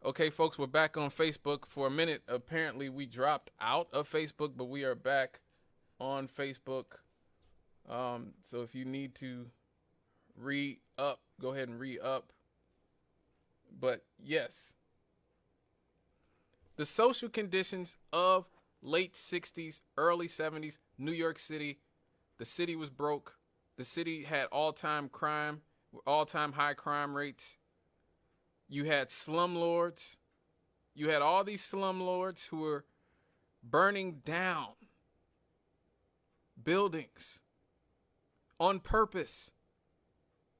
Okay, folks, we're back on Facebook for a minute. Apparently, we dropped out of Facebook, but we are back on Facebook. So if you need to re-up, go ahead and re-up. But yes, the social conditions of late 60s, early 70s, New York City, the city was broke. The city had all-time crime, all-time high crime rates. You had slumlords. You had all these slumlords who were burning down buildings on purpose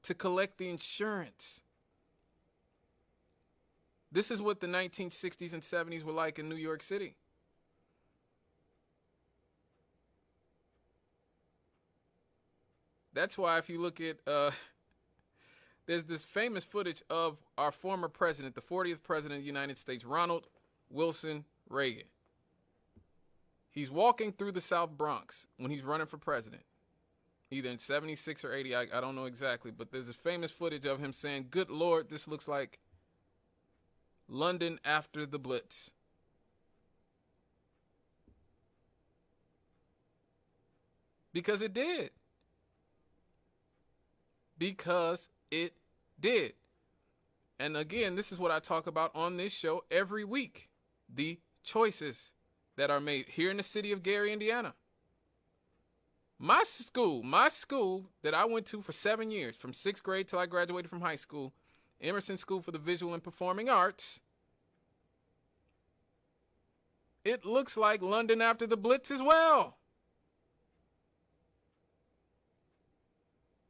to collect the insurance. This is what the 1960s and 70s were like in New York City. That's why if you look at, there's this famous footage of our former president, the 40th president of the United States, Ronald Wilson Reagan. He's walking through the South Bronx when he's running for president, either in 76 or 80, I don't know exactly, but there's a famous footage of him saying, "Good Lord, this looks like London after the Blitz." Because it did. Because it did. And again, this is what I talk about on this show every week. The choices that are made here in the city of Gary, Indiana. My school that I went to for 7 years, from 6th grade till I graduated from high school, Emerson School for the Visual and Performing Arts, it looks like London after the Blitz as well.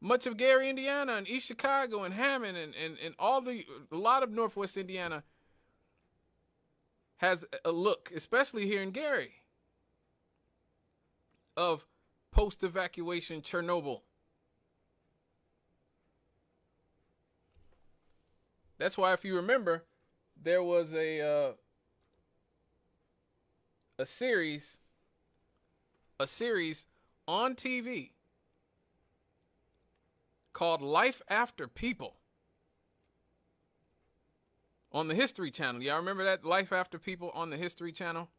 Much of Gary, Indiana, and East Chicago, and Hammond, and a lot of Northwest Indiana has a look, especially here in Gary, of post-evacuation Chernobyl. That's why, if you remember, there was a series on TV called Life After People on the History Channel. Y'all remember that? Life After People on the History Channel?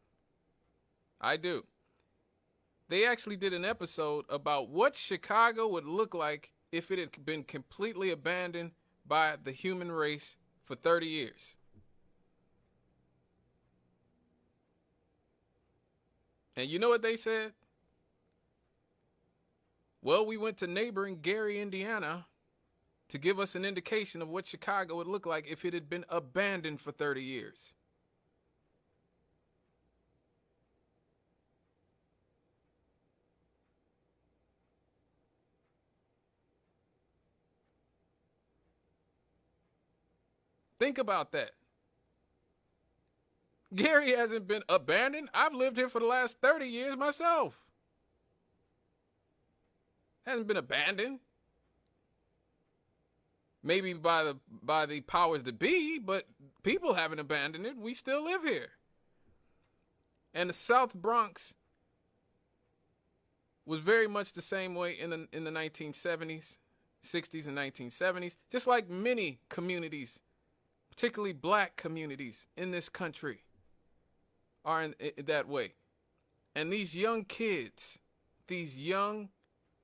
I do. They actually did an episode about what Chicago would look like if it had been completely abandoned by the human race for 30 years. And you know what they said? Well, we went to neighboring Gary, Indiana, to give us an indication of what Chicago would look like if it had been abandoned for 30 years. Think about that. Gary hasn't been abandoned. I've lived here for the last 30 years myself. Hasn't been abandoned. Maybe by the powers that be, but people haven't abandoned it. We still live here. And the South Bronx was very much the same way in the 1970s, 60s, and 1970s, just like many communities, particularly black communities in this country, are in that way. And these young kids, these young,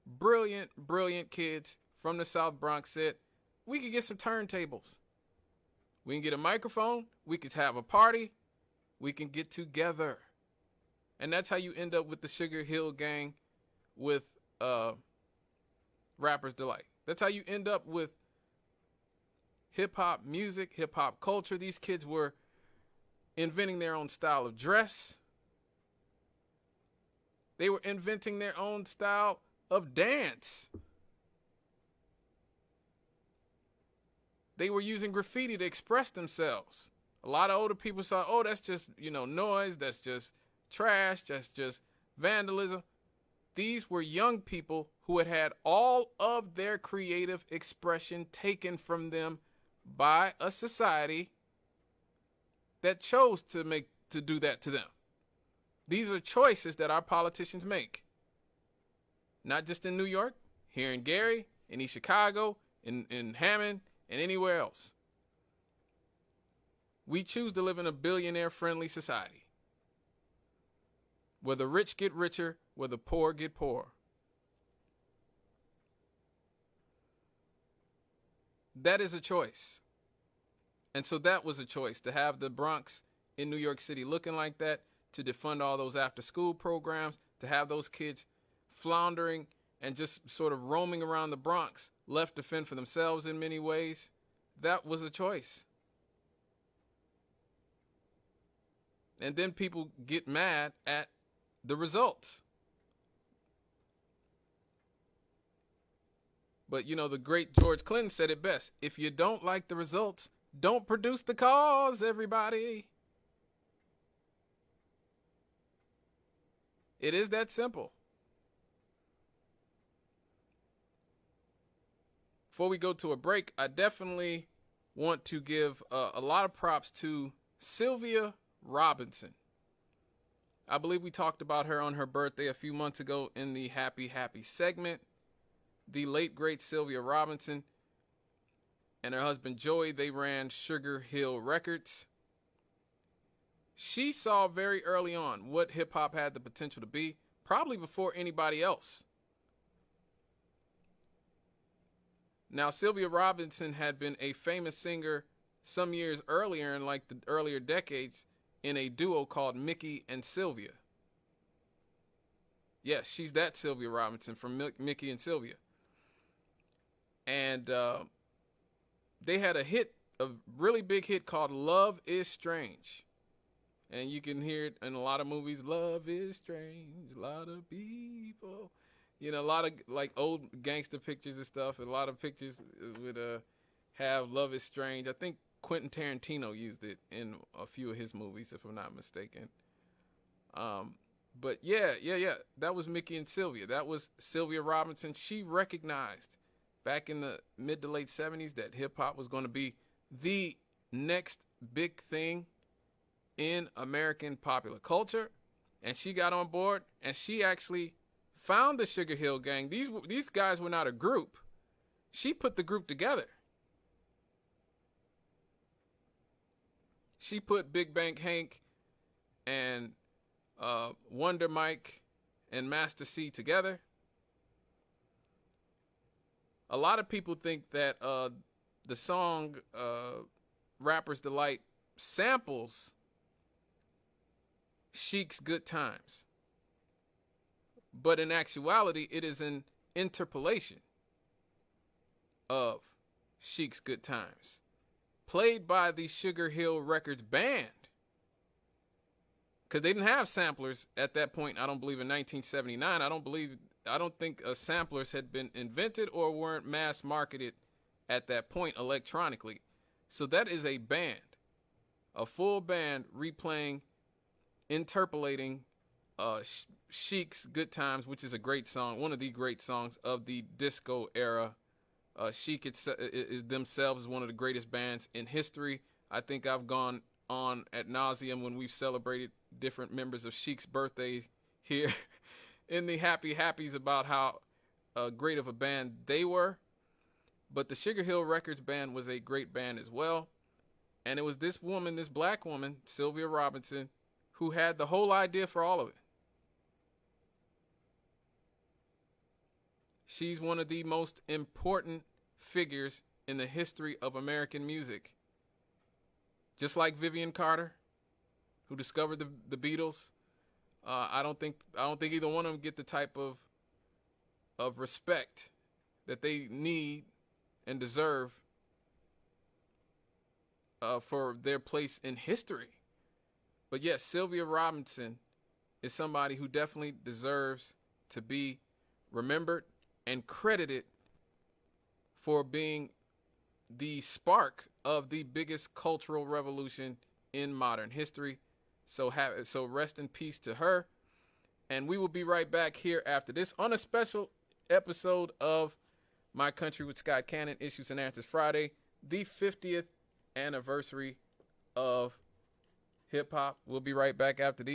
brilliant kids from the South Bronx said, we could get some turntables. We can get a microphone. We could have a party. We can get together. And that's how you end up with the Sugar Hill Gang with Rapper's Delight. That's how you end up with hip-hop music, hip-hop culture. These kids were inventing their own style of dress. They were inventing their own style of dance. They were using graffiti to express themselves. A lot of older people saw, oh, that's just, noise, that's just trash, that's just vandalism. These were young people who had had all of their creative expression taken from them by a society that chose to do that to them. These are choices that our politicians make. Not just in New York, here in Gary, in East Chicago, in Hammond, and anywhere else. We choose to live in a billionaire-friendly society where the rich get richer, where the poor get poorer. That is a choice. And so that was a choice, to have the Bronx in New York City looking like that, to defund all those after-school programs, to have those kids floundering and just sort of roaming around the Bronx, left to fend for themselves in many ways. That was a choice. And then people get mad at the results. But, you know, the great George Clinton said it best. If you don't like the results, don't produce the cause, everybody. It is that simple. Before we go to a break, I definitely want to give a lot of props to Sylvia Robinson. I believe we talked about her on her birthday a few months ago in the Happy Happy segment. The late, great Sylvia Robinson and her husband Joey, they ran Sugar Hill Records. She saw very early on what hip-hop had the potential to be, probably before anybody else. Now, Sylvia Robinson had been a famous singer some years earlier, in like the earlier decades, in a duo called Mickey and Sylvia. Yes, she's that Sylvia Robinson from Mickey and Sylvia. And they had a really big hit called Love is Strange. And you can hear it in a lot of movies. Love is strange, a lot of people. You know, a lot of like old gangster pictures and stuff. A lot of pictures would have Love is Strange. I think Quentin Tarantino used it in a few of his movies, if I'm not mistaken. But yeah. That was Mickey and Sylvia. That was Sylvia Robinson. She recognized back in the mid to late 70s that hip-hop was going to be the next big thing in American popular culture. And she got on board, and she actually found the Sugar Hill Gang. These guys were not a group. She put the group together. She put Big Bank Hank and Wonder Mike and Master C together. A lot of people think that the song Rapper's Delight samples Chic's Good Times. But in actuality, it is an interpolation of Chic's Good Times, played by the Sugar Hill Records band. Because they didn't have samplers at that point, I don't believe, in 1979. I don't think samplers had been invented or weren't mass marketed at that point electronically. So that is a band, a full band replaying, interpolating Chic's Good Times, which is a great song, one of the great songs of the disco era. Chic themselves is one of the greatest bands in history. I think I've gone on ad nauseum when we've celebrated different members of Chic's birthday here in the Happy Happies about how great of a band they were. But the Sugar Hill Records band was a great band as well. And it was this woman, this black woman, Sylvia Robinson, who had the whole idea for all of it. She's one of the most important figures in the history of American music. Just like Vivian Carter, who discovered the Beatles. I don't think either one of them get the type of respect that they need and deserve for their place in history. But yes, Sylvia Robinson is somebody who definitely deserves to be remembered and credited for being the spark of the biggest cultural revolution in modern history. So rest in peace to her. And we will be right back here after this on a special episode of My Country with Scott Cannon, Issues and Answers Friday, the 50th anniversary of hip hop. We'll be right back after these.